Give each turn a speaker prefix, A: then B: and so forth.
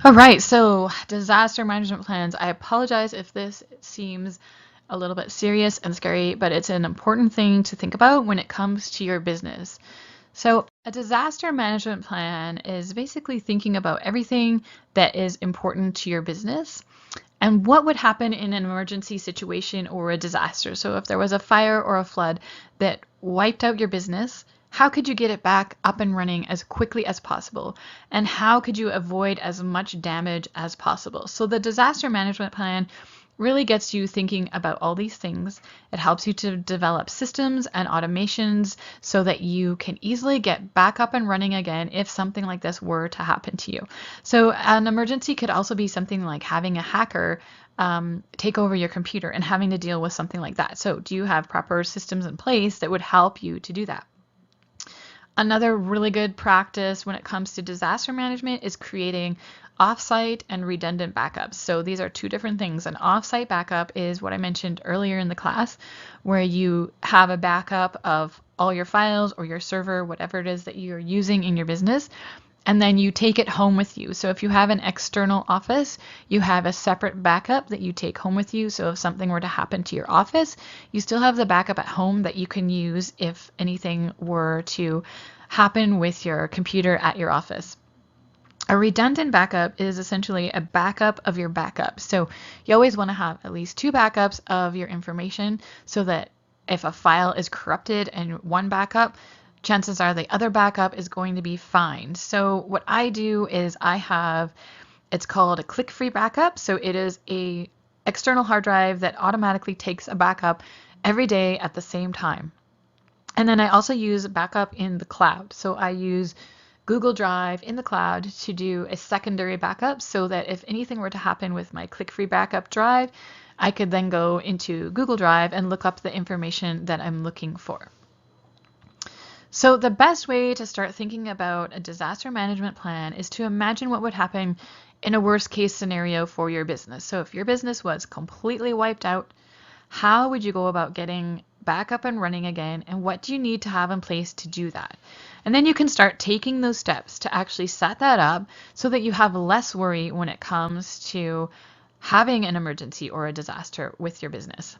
A: All right, so disaster management plans. I apologize if this seems a little bit serious and scary, but it's an important thing to think about when it comes to your business. So, a disaster management plan is basically thinking about everything that is important to your business and what would happen in an emergency situation or a disaster. So, if there was a fire or a flood that wiped out your business, how could you get it back up and running as quickly as possible? And how could you avoid as much damage as possible? So, the disaster management plan really gets you thinking about all these things. It helps you to develop systems and automations so that you can easily get back up and running again if something like this were to happen to you. So, an emergency could also be something like having a hacker take over your computer and having to deal with something like that. So, do you have proper systems in place that would help you to do that? Another really good practice when it comes to disaster management is creating offsite and redundant backups. So these are two different things. An offsite backup is what I mentioned earlier in the class, where you have a backup of all your files or your server, whatever it is that you're using in your business, and then you take it home with you. So if you have an external office, you have a separate backup that you take home with you. So if something were to happen to your office, you still have the backup at home that you can use if anything were to happen with your computer at your office. A redundant backup is essentially a backup of your backup. So you always want to have at least two backups of your information so that if a file is corrupted in one backup, chances are the other backup is going to be fine. So what I do is it's called a click-free backup. So it is a external hard drive that automatically takes a backup every day at the same time. And then I also use backup in the cloud. So I use Google Drive in the cloud to do a secondary backup so that if anything were to happen with my click-free backup drive, I could then go into Google Drive and look up the information that I'm looking for. So the best way to start thinking about a disaster management plan is to imagine what would happen in a worst case scenario for your business. So if your business was completely wiped out, how would you go about getting back up and running again? And what do you need to have in place to do that? And then you can start taking those steps to actually set that up so that you have less worry when it comes to having an emergency or a disaster with your business.